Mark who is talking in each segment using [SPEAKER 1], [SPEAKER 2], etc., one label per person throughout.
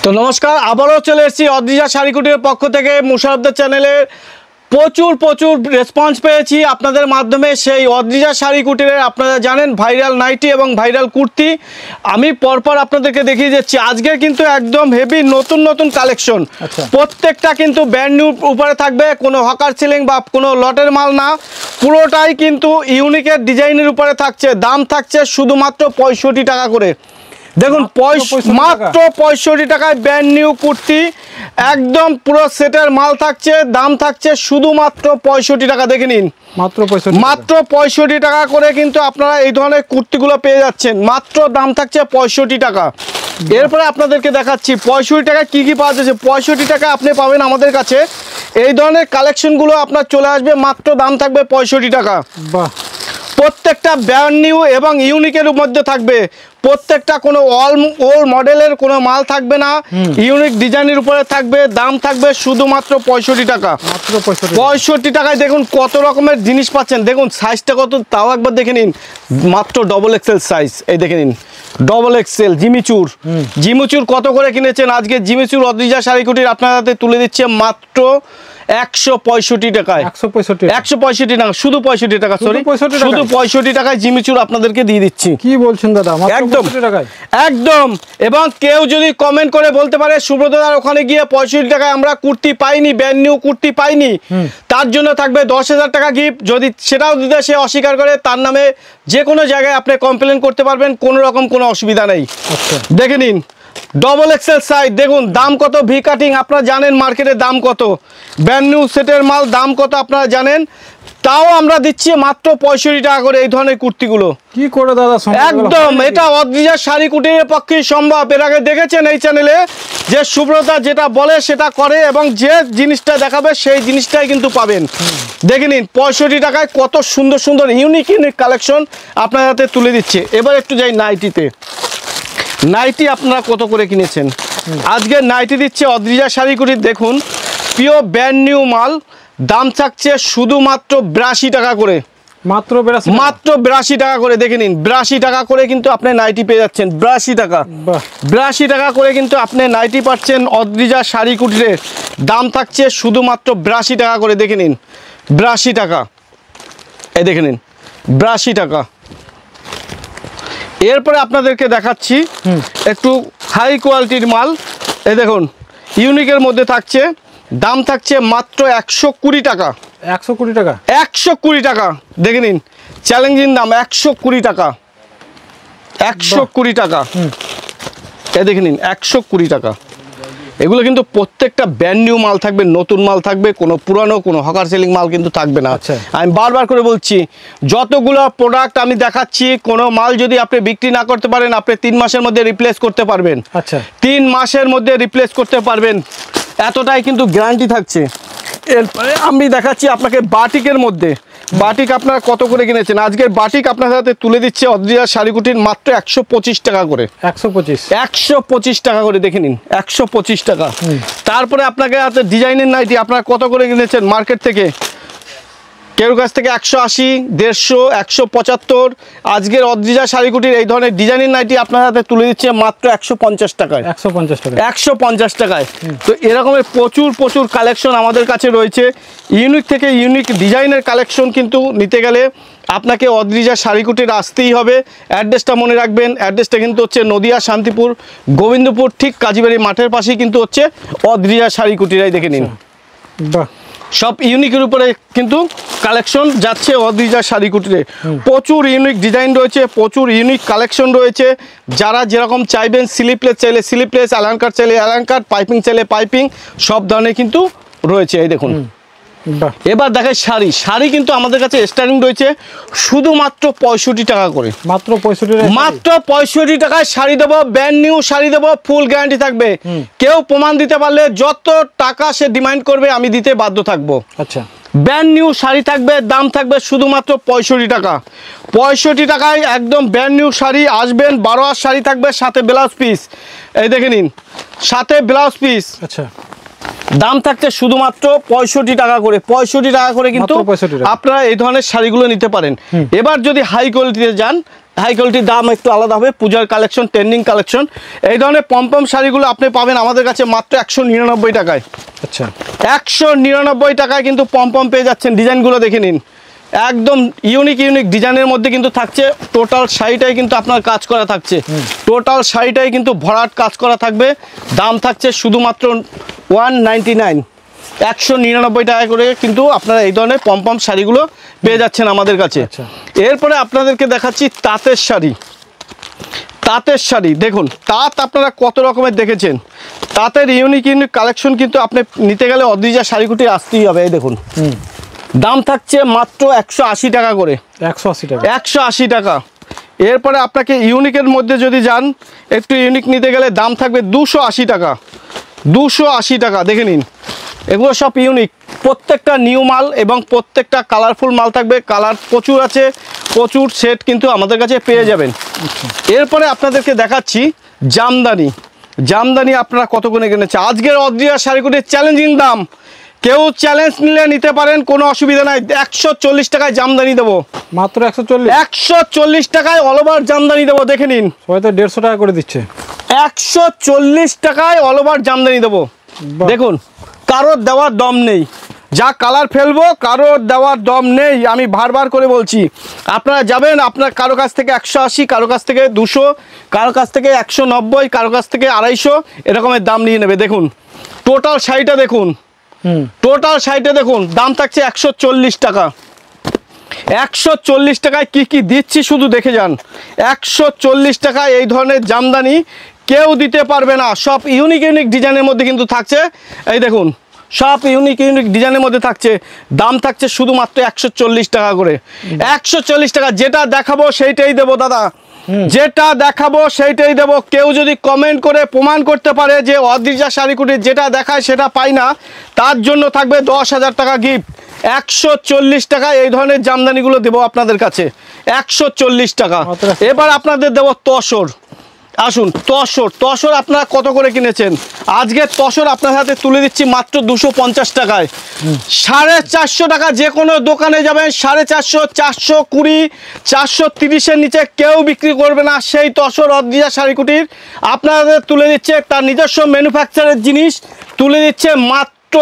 [SPEAKER 1] তো নমস্কার, আবারও চলে এসেছি অদ্রিজা শাড়িকুটির পক্ষ থেকে। মুশারফদের চ্যানেলে প্রচুর রেসপন্স পেয়েছি আপনাদের মাধ্যমে। সেই অদ্রিজা শাড়িকুটির আপনারা জানেন ভাইরাল নাইটি এবং ভাইরাল কুর্তি আমি পরপর আপনাদেরকে দেখিয়ে যাচ্ছি। আজকে কিন্তু একদম হেভি নতুন কালেকশন, প্রত্যেকটা কিন্তু ব্র্যান্ড নিউ উপরে থাকবে, কোনো হকার সিলিং বা কোনো লটের মাল না, পুরোটাই কিন্তু ইউনিকের ডিজাইনের উপরে থাকছে। দাম থাকছে শুধুমাত্র 65 টাকা করে। দেখুন মাত্র 65 টাকায় ব্র্যান্ড নিউ কুর্তি, একদম পুরো সেটের মাল থাকছে। দাম থাকছে শুধুমাত্র 65 টাকা। দেখে নিন, মাত্র 65 টাকা করে কিন্তু আপনারা এই ধরনের কুর্তিগুলো পেয়ে যাচ্ছেন। মাত্র দাম থাকছে 65 টাকা। এরপরে আপনাদেরকে দেখাচ্ছি 65 টাকায় কি কি পাওয়া যাচ্ছে। 65 টাকা আপনি পাবেন আমাদের কাছে এই ধরনের কালেকশনগুলো আপনার চলে আসবে, মাত্র দাম থাকবে 65 টাকা। বাহ, প্রত্যেকটা ব্র্যান্ড নিউ এবং ইউনিকের মধ্যে থাকবে। প্রত্যেকটা কোনো ওল্ড মডেলের কোনো মাল থাকবে না, ইউনিক ডিজাইনের উপরে থাকবে। দাম থাকবে শুধুমাত্র 65 টাকা। 65 টাকায় দেখুন কত রকমের জিনিস পাচ্ছেন। দেখুন সাইজটা কত, তাও একবার দেখে নিন। মাত্র ডবল এক্সেল সাইজ, এই দেখে নিন ডবল এক্সেল। জিমিচুর কত করে কিনেছেন? আজকে জিমিচুর অদ্রিজা শাড়িকুটির আপনার হাতে তুলে দিচ্ছে মাত্র 165 টাকায়। 165 টাকা, শুধু 65 টাকা, সরি শুধু 65 টাকায় জিমিচুর আপনাদেরকে দিয়ে দিচ্ছি। কি বলছেন দাদা? একদম। এবং কেউ যদি কমেন্ট করে বলতে পারে সুব্রতদার ওখানে গিয়ে 65 টাকায় আমরা কুর্তি পাইনি, ব্র্যান্ড নিউ কুর্তি পাইনি, তার জন্য থাকবে 10,000 টাকা গিফট। যদি সেটাও দিতে সে অস্বীকার করে, তার নামে যে কোনো জায়গায় আপনি কমপ্লেন করতে পারবেন, কোনো রকম কোনো অসুবিধা নেই। দেখে নিন ডবল এক্সেল সাইজ। দেখুন দাম কত, ভি কাটিং আপনারা জানেন মার্কেটের দাম কত, ব্র্যান্ড নিউ সেটের মাল দাম কত আপনারা জানেন, তাও আমরা দিচ্ছি মাত্র 65 টাকা করে এই ধরনের কুর্তিগুলো। কি করে দাদা? একদম, এটা অদ্রিজা শাড়িকুটির পক্ষে সম্ভব। এর আগে দেখেছেন এই চ্যানেলে যে সুব্রতা যেটা বলে সেটা করে, এবং যে জিনিসটা দেখাবে সেই জিনিসটাই কিন্তু পাবেন। দেখে নিন 65 টাকায় কত সুন্দর ইউনিক কালেকশন আপনার হাতে তুলে দিচ্ছে। এবার একটু যাই নাইটিতে। নাইটি আপনারা কত করে কিনেছেন? আজকে নাইটি দিচ্ছে অদ্রিজা শাড়িকুটির। দেখুন পিওর ব্র্যান্ড নিউ মাল, দাম থাকছে শুধুমাত্র 82 টাকা করে। মাত্র 82 টাকা করে। দেখে নিন 82 টাকা করে কিন্তু আপনি নাইটি পেয়ে যাচ্ছেন। 82 টাকা, 82 টাকা করে কিন্তু আপনি নাইটি পাচ্ছেন অদ্রিজা শাড়িকুটির। দাম থাকছে শুধুমাত্র 82 টাকা করে। দেখে নিন 82 টাকা, এই দেখে নিন 82 টাকা। এরপরে আপনাদেরকে দেখাচ্ছি একটু হাই কোয়ালিটির মাল। এই দেখুন ইউনিকের মধ্যে থাকছে, দাম থাকছে মাত্র 120 টাকা। 120 টাকা, 120 টাকা। দেখে নিন চ্যালেঞ্জিং দাম 120 টাকা, 120 টাকা। এই দেখে নিন 120 টাকা। এগুলো কিন্তু প্রত্যেকটা ব্র্যান্ড নিউ মাল থাকবে, নতুন মাল থাকবে, কোনো পুরানো কোনো হকার সেলিং মাল কিন্তু থাকবে না। আমি বারবার করে বলছি, যতগুলো প্রোডাক্ট আমি দেখাচ্ছি, কোনো মাল যদি আপনি বিক্রি না করতে পারেন, আপনি 3 মাসের মধ্যে রিপ্লেস করতে পারবেন। 3 মাসের মধ্যে রিপ্লেস করতে পারবেন, এতটাই কিন্তু গ্যারান্টি থাকছে। এরপরে আমি দেখাচ্ছি আপনাকে বাটিকের মধ্যে। বাটিক আপনারা কত করে কিনেছেন? আজকের বাটিক আপনার সাথে তুলে দিচ্ছে অদ্রিজা শাড়িকুটির মাত্র 125 টাকা করে। 125 টাকা করে। দেখে নিন 125 টাকা। তারপরে আপনাকে হাতে ডিজাইনের নাইটি আপনারা কত করে কিনেছেন মার্কেট থেকে? কেউ কাছ থেকে 180, 150, 175। আজকের অদ্রিজা শাড়িকুটির এই ধরনের ডিজাইনের নাইটি আপনার হাতে তুলে দিচ্ছে মাত্র 150 টাকায়। 150 টাকায়। তো এরকমের প্রচুর কালেকশন আমাদের কাছে রয়েছে। ইউনিক থেকে ইউনিক ডিজাইনের কালেকশন কিন্তু নিতে গেলে আপনাকে অদ্রিজা শাড়িকুটির আসতেই হবে। অ্যাড্রেসটা মনে রাখবেন, অ্যাড্রেসটা কিন্তু হচ্ছে নদিয়া শান্তিপুর গোবিন্দপুর, ঠিক কাজীবাড়ি মাঠের পাশেই কিন্তু হচ্ছে অদ্রিজা শাড়িকুটিরাই। দেখে নিন বাহ, সব ইউনিকের উপরে কিন্তু কালেকশন যাচ্ছে অদ্রিজা শাড়িকুটিরে। প্রচুর ইউনিক ডিজাইন রয়েছে, প্রচুর ইউনিক কালেকশন রয়েছে। যারা যেরকম চাইবেন, স্লিপলেস চাইলে স্লিপলেস, অ্যালান কাট চাইলে অ্যালান কাট, পাইপিং চাইলে পাইপিং, সব ধরনের কিন্তু রয়েছে। এই দেখুন। এবার দেখাই শাড়ি। শাড়ি কিন্তু আমাদের কাছে স্টার্টিং রয়েছে শুধুমাত্র 65 টাকা করে। মাত্র 65 টাকায় শাড়ি দেবো, ব্র্যান্ড নিউ শাড়ি দেবো, ফুল গ্যারান্টি থাকবে। কেউ প্রমাণ দিতে পারলে যত টাকা সে ডিমান্ড করবে আমি দিতে বাধ্য থাকবো। আচ্ছা, ব্র্যান্ড নিউ শাড়ি থাকবে, দাম থাকবে শুধুমাত্র 65 টাকা। 65 টাকায় একদম ব্র্যান্ড নিউ শাড়ি। আসবেন, 12 হাত শাড়ি থাকবে, সাথে ব্লাউজ পিস। এই দেখে নিন, সাথে ব্লাউজ পিস। আচ্ছা, দাম থাকছে শুধুমাত্র 65 টাকা করে। 65 টাকা করে কিন্তু আপনারা এই ধরনের শাড়িগুলো নিতে পারেন। এবার যদি হাই কোয়ালিটিতে যান, হাই কোয়ালিটির দাম একটু আলাদা হবে। পূজার কালেকশন, ট্রেন্ডিং কালেকশন, এই ধরনের পম্পম শাড়িগুলো আপনি পাবেন আমাদের কাছে মাত্র 199 টাকায়।
[SPEAKER 2] আচ্ছা,
[SPEAKER 1] 199 টাকায় কিন্তু পম্পম পেয়ে যাচ্ছেন। ডিজাইনগুলো দেখে নিন, একদম ইউনিক ইউনিক ডিজাইনের মধ্যে কিন্তু থাকছে। টোটাল শাড়িটাই কিন্তু আপনার কাজ করা থাকছে, টোটাল শাড়িটাই কিন্তু ভরাট কাজ করা থাকবে। দাম থাকছে শুধুমাত্র 199, 199 টাকা করে কিন্তু আপনারা এই ধরনের পম্পম শাড়িগুলো পেয়ে যাচ্ছেন আমাদের কাছে। এরপরে আপনাদেরকে দেখাচ্ছি তাঁতের শাড়ি। তাঁতের শাড়ি দেখুন, তাঁত আপনারা কত রকমের দেখেছেন, তাঁতের ইউনিক ইউনিক কালেকশন কিন্তু আপনি নিতে গেলে অদ্রিজা শাড়িকুটি আসতেই হবে। এই দেখুন, দাম থাকছে মাত্র 180 টাকা করে,
[SPEAKER 2] 180 টাকা,
[SPEAKER 1] 180 টাকা। এরপরে আপনাকে ইউনিকের মধ্যে যদি যান, একটু ইউনিক নিতে গেলে দাম থাকবে 280 টাকা, 280 টাকা। দেখে নিন, এগুলো সব ইউনিক, প্রত্যেকটা নিউ মাল এবং প্রত্যেকটা কালারফুল মাল থাকবে। কালার প্রচুর আছে, প্রচুর সেট কিন্তু আমাদের কাছে পেয়ে যাবেন। এরপরে আপনাদেরকে দেখাচ্ছি জামদানি। জামদানি আপনারা কত করে কিনেছে আজকের অদ্রিজা শাড়িকুটির চ্যালেঞ্জিং দাম। কেউ চ্যালেঞ্জ নিলে নিতে পারেন, কোনো অসুবিধা নাই। 140 টাকায় জামদানি দেবো,
[SPEAKER 2] মাত্র 140,
[SPEAKER 1] 140 টাকায় অল ওভার জামদানি দেবো। দেখে নিন,
[SPEAKER 2] সবাই তো 150 টাকা করে দিচ্ছে।
[SPEAKER 1] 140 টাকায় অল ওভার জামদানি দেবো। দেখুন, কারোর দেওয়ার দম নেই, যা কালার ফেলবো কারোর দেওয়ার দম নেই। আমি বারবার করে বলছি, আপনারা যাবেন, আপনার কারো কাছ থেকে 180, কারো কাছ থেকে 200, কারো কাছ থেকে 190, কারো কাছ থেকে 250, এরকমের দাম নিয়ে নেবে। দেখুন টোটাল শাড়িটা দেখুন, টোটাল শাড়িটা দেখুন, দাম থাকছে 140 টাকা। 140 টাকায় কি কি দিচ্ছি শুধু দেখে যান। 140 টাকায় এই ধরনের জামদানি কেউ দিতে পারবে না। সব ইউনিক ইউনিক ডিজাইনের মধ্যে কিন্তু থাকছে। এই দেখুন, সব ইউনিক ইউনিক ডিজাইনের মধ্যে থাকছে। দাম থাকছে শুধুমাত্র 140 টাকা করে, 140 টাকা। যেটা দেখাবো সেইটাই দেবো দাদা, যেটা দেখাবো সেইটাই দেবো। কেউ যদি কমেন্ট করে প্রমাণ করতে পারে যে অদ্রিজা শাড়িকুটির যেটা দেখায় সেটা পাই না, তার জন্য থাকবে 10,000 টাকা গিফট। 140 টাকা এই ধরনের জামদানিগুলো দেবো আপনাদের কাছে, 140 টাকা। এবার আপনাদের দেবো তসর। আসুন, তসর, তসর আপনারা কত করে কিনেছেন? আজকে তসর আপনার হাতে তুলে দিচ্ছি মাত্র 250 টাকায়। 450 টাকা যে কোনো দোকানে যাবেন, 450, 420, 430-এর নিচে কেউ বিক্রি করবে না। সেই তসর অদ্রিজা শাড়িকুটির আপনাদের তুলে দিচ্ছে, তার নিজস্ব ম্যানুফ্যাকচারের জিনিস তুলে দিচ্ছে মাত্র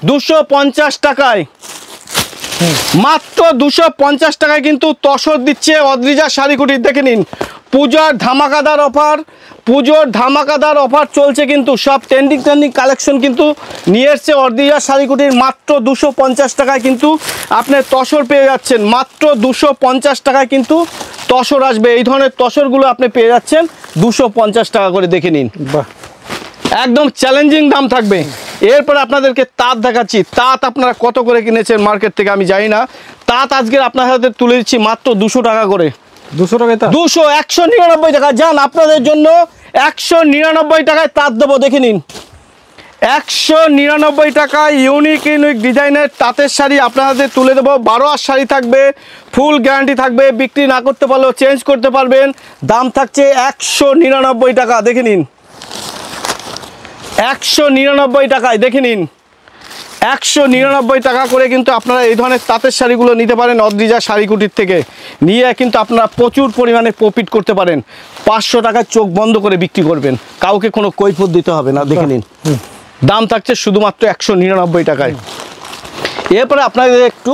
[SPEAKER 1] 250 টাকায়। মাত্র 250 টাকায় কিন্তু তসর দিচ্ছে অদ্রিজা শাড়িকুটির। দেখে নিন, পুজোর ধামাকাদার অফার, পুজোর ধামাকাদার অফার চলছে কিন্তু। সব ট্রেন্ডিং কালেকশন কিন্তু নিয়ে এসছে অদ্রিজা শাড়িকুটির। মাত্র 250 টাকায় কিন্তু আপনি তসর পেয়ে যাচ্ছেন, মাত্র 250 টাকায় কিন্তু তসর আসবে। এই ধরনের তসরগুলো আপনি পেয়ে যাচ্ছেন 250 টাকা করে। দেখে নিন,
[SPEAKER 2] বাহ,
[SPEAKER 1] একদম চ্যালেঞ্জিং দাম থাকবে। এরপর আপনাদেরকে তাঁত দেখাচ্ছি। তাঁত আপনারা কত করে কিনেছেন মার্কেট থেকে আমি জানি না। তাঁত আজকে আপনার হাতে তুলে দিচ্ছি মাত্র 200 টাকা করে।
[SPEAKER 2] 200 টাকায় তা
[SPEAKER 1] 200, 199 টাকা। যান, আপনাদের জন্য 199 টাকায় তাঁত দেবো। দেখে নিন, 199 টাকায় ইউনিক ইউনিক ডিজাইনের তাঁতের শাড়ি আপনার হাতে তুলে দেবো। 12 আর শাড়ি থাকবে, ফুল গ্যারান্টি থাকবে, বিক্রি না করতে পারলেও চেঞ্জ করতে পারবেন। দাম থাকছে 199 টাকা। দেখে নিন, 199 টাকায়। দেখে নিন, 199 টাকা করে কিন্তু আপনারা এই ধরনের তাঁতের শাড়িগুলো নিতে পারেন অদ্রিজা শাড়িকুটির থেকে। নিয়ে কিন্তু আপনারা প্রচুর পরিমাণে প্রফিট করতে পারেন। 500 টাকায় চোখ বন্ধ করে বিক্রি করবেন, কাউকে কোনো কৈফিয়ত দিতে হবে না। দেখে নিন, দাম থাকছে শুধুমাত্র 199 টাকায়। এরপরে আপনাদের একটু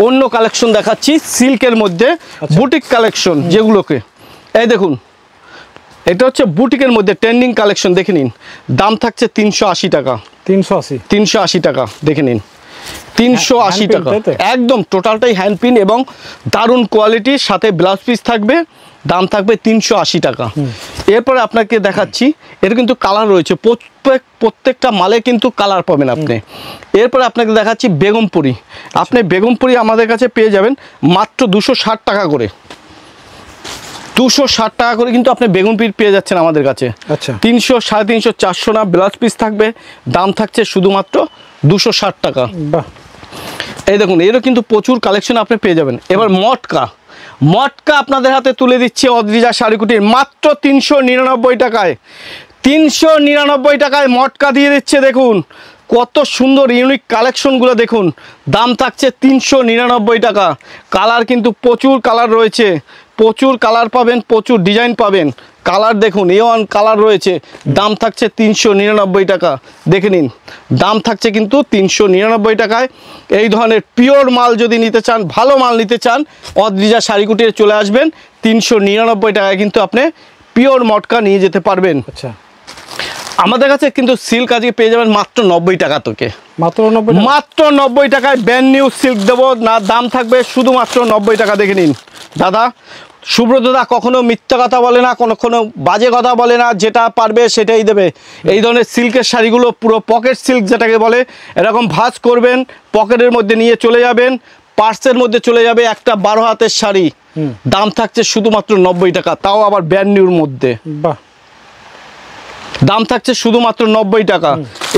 [SPEAKER 1] অন্য কালেকশন দেখাচ্ছি সিল্কের মধ্যে, বুটিক কালেকশন যেগুলোকে। এই দেখুন, এটা হচ্ছে বুটিকের মধ্যে ট্রেন্ডিং কালেকশন। দেখে নিন, দাম থাকছে 380 টাকা, 380 টাকা। দেখে নিন, 380 টাকা। একদম টোটালটাই হ্যান্ড পিন এবং দারুণ কোয়ালিটির সাথে ব্লাউজ পিস থাকবে। দাম থাকবে 380 টাকা। এরপরে আপনাকে দেখাচ্ছি, এর কিন্তু কালার রয়েছে, প্রত্যেকটা মালে কিন্তু কালার পাবেন আপনি। এরপরে আপনাকে দেখাচ্ছি বেগমপুরি। আপনি বেগমপুরি আমাদের কাছে পেয়ে যাবেন মাত্র 260 টাকা করে। 260 টাকা করে কিন্তু আপনি বেগুনপিস পেয়ে যাচ্ছেন আমাদের কাছে।
[SPEAKER 2] আচ্ছা,
[SPEAKER 1] 300, 350, 400 না ব্লাউজ পিস থাকবে। দাম থাকছে শুধুমাত্র 260 টাকা।
[SPEAKER 2] বাহ,
[SPEAKER 1] এই দেখুন, এরও কিন্তু প্রচুর কালেকশন আপনি পেয়ে যাবেন। এবার মটকা, মটকা আপনাদের হাতে তুলে দিচ্ছে অদ্রিজা শাড়িকুটির মাত্র 399 টাকায়। 399 টাকায় মটকা দিয়ে দিচ্ছে। দেখুন কত সুন্দর ইউনিক কালেকশনগুলো দেখুন। দাম থাকছে 399 টাকা। কালার কিন্তু প্রচুর কালার রয়েছে, প্রচুর কালার পাবেন, প্রচুর ডিজাইন পাবেন। কালার দেখুন, A1 কালার রয়েছে, দাম থাকছে 399 টাকা। দেখে নিন, দাম থাকছে কিন্তু 399 টাকায়। এই ধরনের পিওর মাল যদি নিতে চান, ভালো মাল নিতে চান, অদ্রিজা শাড়ি কুটিরে চলে আসবেন। 399 টাকায় কিন্তু আপনি পিওর মটকা নিয়ে যেতে পারবেন।
[SPEAKER 2] আচ্ছা,
[SPEAKER 1] আমাদের কাছে কিন্তু সিল্ক আজকে পেয়ে যাবেন মাত্র 90 টাকা থেকে।
[SPEAKER 2] মাত্র 90
[SPEAKER 1] মাত্র 90 টাকায় ব্র্যান্ড নিউ সিল্ক দেবো না, দাম থাকবে শুধুমাত্র 90 টাকা। দেখে নিন দাদা, সুব্রত দা কখনো মিথ্যা কথা বলে না, কখনো বাজে কথা বলে না, যেটা পারবে সেটাই দেবে। এই ধরনের সিল্কের শাড়িগুলো পুরো পকেট সিল্ক যেটাকে বলে, এরকম ভাঁজ করবেন, পকেটের মধ্যে নিয়ে চলে যাবেন, পার্সের মধ্যে চলে যাবে। একটা 12 হাতের শাড়ি, দাম থাকছে শুধুমাত্র 90 টাকা, তাও আবার ব্র্যান্ড নিউর মধ্যে।
[SPEAKER 2] বাহ,
[SPEAKER 1] দাম থাকছে শুধুমাত্র 90 টাকা।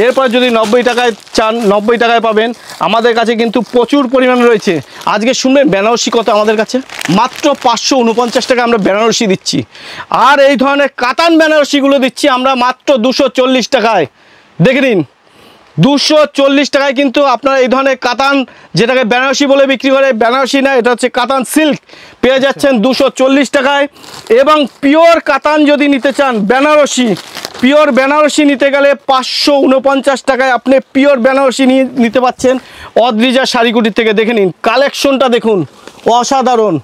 [SPEAKER 1] এরপর যদি 90 টাকায় চান, 90 টাকায় পাবেন। আমাদের কাছে কিন্তু প্রচুর পরিমাণ রয়েছে। আজকে শুনবেন বেনারসি কত আমাদের কাছে, মাত্র 549 টাকা আমরা বেনারসি দিচ্ছি। আর এই ধরনের কাতান বেনারসিগুলো দিচ্ছি আমরা মাত্র 240 টাকায়। দেখে নিন, 240 টাকায় কিন্তু আপনারা এই ধরনের কাতান, যেটাকে বেনারসি বলে বিক্রি করে, বেনারসি না, এটা হচ্ছে কাতান সিল্ক, পেয়ে যাচ্ছেন 240 টাকায়। এবং পিওর কাতান যদি নিতে চান, বেনারসি, পিওর বেনারসি নিতে গেলে 549 টাকায় আপনি পিওর বেনারসি নিতে পাচ্ছেন অদ্রিজা শাড়িকুটির থেকে। দেখে নিন কালেকশনটা, দেখুন অসাধারণ।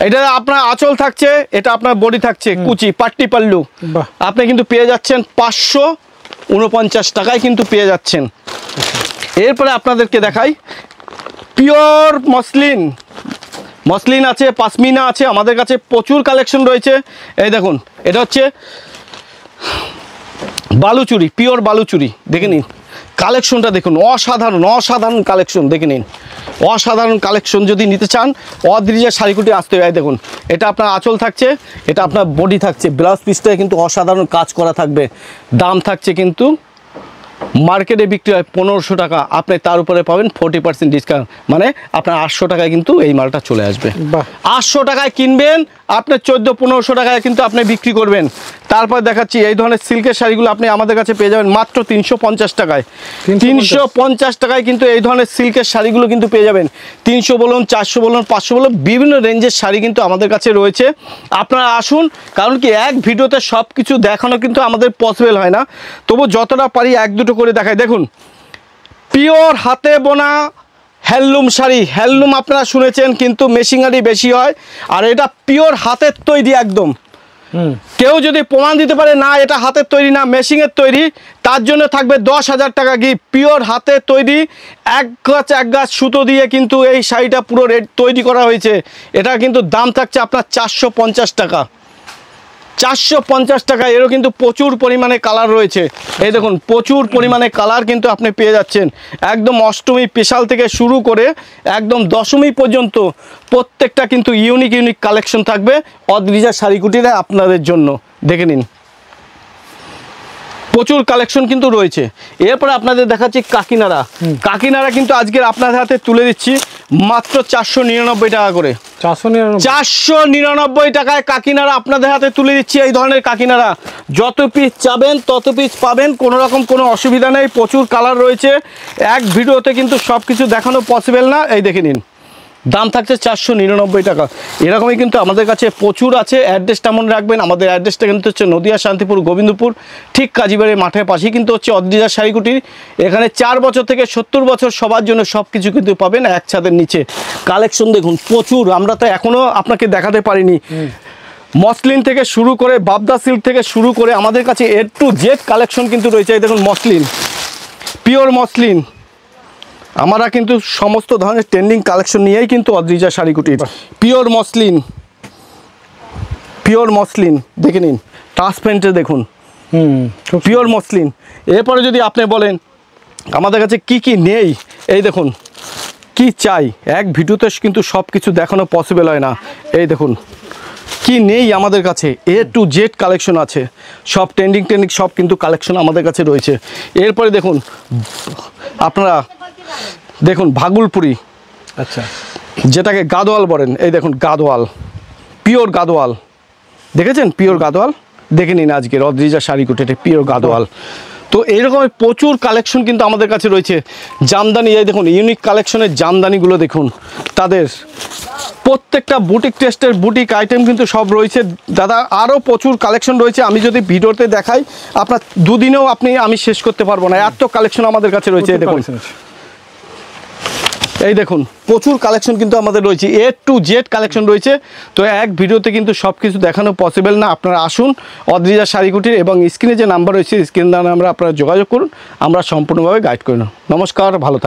[SPEAKER 1] এটা আপনার আঁচল থাকছে, এটা আপনার বডি থাকছে কুচি পাট্টি পাল্লু।
[SPEAKER 2] বাহ,
[SPEAKER 1] আপনি কিন্তু পেয়ে যাচ্ছেন 549 টাকায় কিন্তু পেয়ে যাচ্ছেন। এরপরে আপনাদেরকে দেখাই পিওর মসলিন। মসলিন আছে, পাশমিনা আছে, আমাদের কাছে প্রচুর কালেকশন রয়েছে। এই দেখুন, এটা হচ্ছে বালুচুরি, পিওর বালুচুরি। দেখে নিন কালেকশনটা, দেখুন অসাধারণ, অসাধারণ কালেকশন। দেখে নিন অসাধারণ কালেকশন। যদি নিতে চান অদ্রিজা শাড়িকুটি আসতে হয়। দেখুন, এটা আপনার আঁচল থাকছে, এটা আপনার বডি থাকছে, ব্লাউজ পিসটায় কিন্তু অসাধারণ কাজ করা থাকবে। দাম থাকছে কিন্তু মার্কেটে বিক্রি হয় 1500 টাকা, আপনি তার উপরে পাবেন 40% ডিসকাউন্ট, মানে আপনার 800 টাকায় কিন্তু এই মালটা চলে আসবে।
[SPEAKER 2] বাহ,
[SPEAKER 1] 800 টাকায় কিনবেন, আপনার 1400-1500 টাকায় কিন্তু আপনি বিক্রি করবেন। তারপর দেখাচ্ছি এই ধরনের সিল্কের শাড়িগুলো আপনি আমাদের কাছে পেয়ে যাবেন মাত্র 350 টাকায়। 350 টাকায় কিন্তু এই ধরনের সিল্কের শাড়িগুলো কিন্তু পেয়ে যাবেন। 300 বলুন, 400 বলুন, 500 বলুন, বিভিন্ন রেঞ্জের শাড়ি কিন্তু আমাদের কাছে রয়েছে। আপনারা আসুন, কারণ কি এক ভিডিওতে সব কিছু দেখানো কিন্তু আমাদের পসিবল হয় না, তবু যতটা পারি এক দুটো করে দেখাই। দেখুন পিওর হাতে বোনা হ্যান্ডলুম শাড়ি। হ্যান্ডলুম আপনারা শুনেছেন, কিন্তু মেশিনারি বেশি হয়, আর এটা পিওর হাতের তৈরি একদম। কেউ যদি প্রমাণ দিতে পারে না এটা হাতের তৈরি না মেশিনের তৈরি, তার জন্য থাকবে 10,000 টাকা গিফট। পিওর হাতের তৈরি, এক গাছ সুতো দিয়ে কিন্তু এই শাড়িটা পুরো তৈরি করা হয়েছে। এটা কিন্তু দাম থাকছে আপনার 450 টাকা। 450 টাকা। এরও কিন্তু প্রচুর পরিমাণে কালার রয়েছে। এই দেখুন প্রচুর পরিমাণে কালার কিন্তু আপনি পেয়ে যাচ্ছেন। একদম অষ্টমী স্পেশাল থেকে শুরু করে একদম দশমী পর্যন্ত প্রত্যেকটা কিন্তু ইউনিক ইউনিক কালেকশন থাকবে অদ্রিজা শাড়িকুটিরে আপনাদের জন্য। দেখে নিন প্রচুর কালেকশন কিন্তু রয়েছে। এরপরে আপনাদের দেখাচ্ছি কাকিনাড়া। কাকিনাড়া কিন্তু আজকের আপনাদের হাতে তুলে দিচ্ছি মাত্র 499 টাকা করে। 499 টাকায় কাকিনাড়া আপনাদের হাতে তুলে দিচ্ছি। এই ধরনের কাকিনাড়া যত পিস চাবেন তত পিস পাবেন, কোনো রকম কোনো অসুবিধা নেই। প্রচুর কালার রয়েছে, এক ভিডিওতে কিন্তু সব কিছু দেখানো পসিবল না। এই দেখে নিন দাম থাকছে 499 টাকা। এরকমই কিন্তু আমাদের কাছে প্রচুর আছে। অ্যাড্রেসটা মনে রাখবেন, আমাদের অ্যাড্রেসটা কিন্তু হচ্ছে নদিয়া শান্তিপুর গোবিন্দপুর, ঠিক কাজীবাড়ির মাঠের পাশেই কিন্তু হচ্ছে অদ্রিজা শাড়িকুটির। এখানে 4 বছর থেকে 70 বছর সবার জন্য সব কিছু কিন্তু পাবেন এক ছাদের নিচে। কালেকশন দেখুন প্রচুর, আমরা তো এখনও আপনাকে দেখাতে পারিনি। মসলিন থেকে শুরু করে বাবদা সিল্ক থেকে শুরু করে আমাদের কাছে A to Z কালেকশন কিন্তু রয়েছে। এই দেখুন মসলিন, পিওর মসলিন। আমরা কিন্তু সমস্ত ধরনের ট্রেন্ডিং কালেকশন নিয়েই কিন্তু Adrija Sharikutir. Pure muslin, pure muslin দেখে নিন, ট্রান্সপারেন্টে দেখুন পিওর মসলিন। এরপরে যদি আপনি বলেন আমাদের কাছে কি কি নেই, এই দেখুন কি চাই, এক ভিডিওতে কিন্তু সব কিছু দেখানো পসিবল হয় না। এই দেখুন কি নেই আমাদের কাছে, A to Z কালেকশন আছে, সব ট্রেন্ডিং সব কিন্তু কালেকশন আমাদের কাছে রয়েছে। এরপরে দেখুন আপনারা দেখুন ভাগলপুরি,
[SPEAKER 2] আচ্ছা
[SPEAKER 1] যেটাকে গাদোয়াল বলেন। এই দেখুন গাদোয়াল, পিওর গাদোয়াল, দেখেছেন পিওর গাদোয়াল। দেখে নিন আজকের অদ্রিজা শাড়িকুটিতে পিওর গাদোয়াল। তো এইরকম প্রচুর কালেকশন কিন্তু আমাদের কাছে রয়েছে। জামদানি, এই দেখুন ইউনিক কালেকশনের জামদানিগুলো দেখুন, তাদের প্রত্যেকটা বুটিক টেস্টের বুটিক আইটেম কিন্তু সব রয়েছে দাদা। আরও প্রচুর কালেকশন রয়েছে, আমি যদি ভিডিওতে দেখাই আপনার দুদিনেও আমি শেষ করতে পারবো না, এত কালেকশন আমাদের কাছে রয়েছে। দেখুন, এই দেখুন প্রচুর কালেকশন কিন্তু আমাদের রয়েছে, A to Z কালেকশন রয়েছে। তো এক ভিডিওতে কিন্তু সব কিছু দেখানো পসিবল না, আপনারা আসুন অদ্রিজা শাড়ি কুটির, এবং স্ক্রিনে যে নাম্বার রয়েছে স্ক্রিন নাম্বারে আপনারা যোগাযোগ করুন, আমরা সম্পূর্ণভাবে গাইড করে নেব। নমস্কার, ভালো থাকবেন।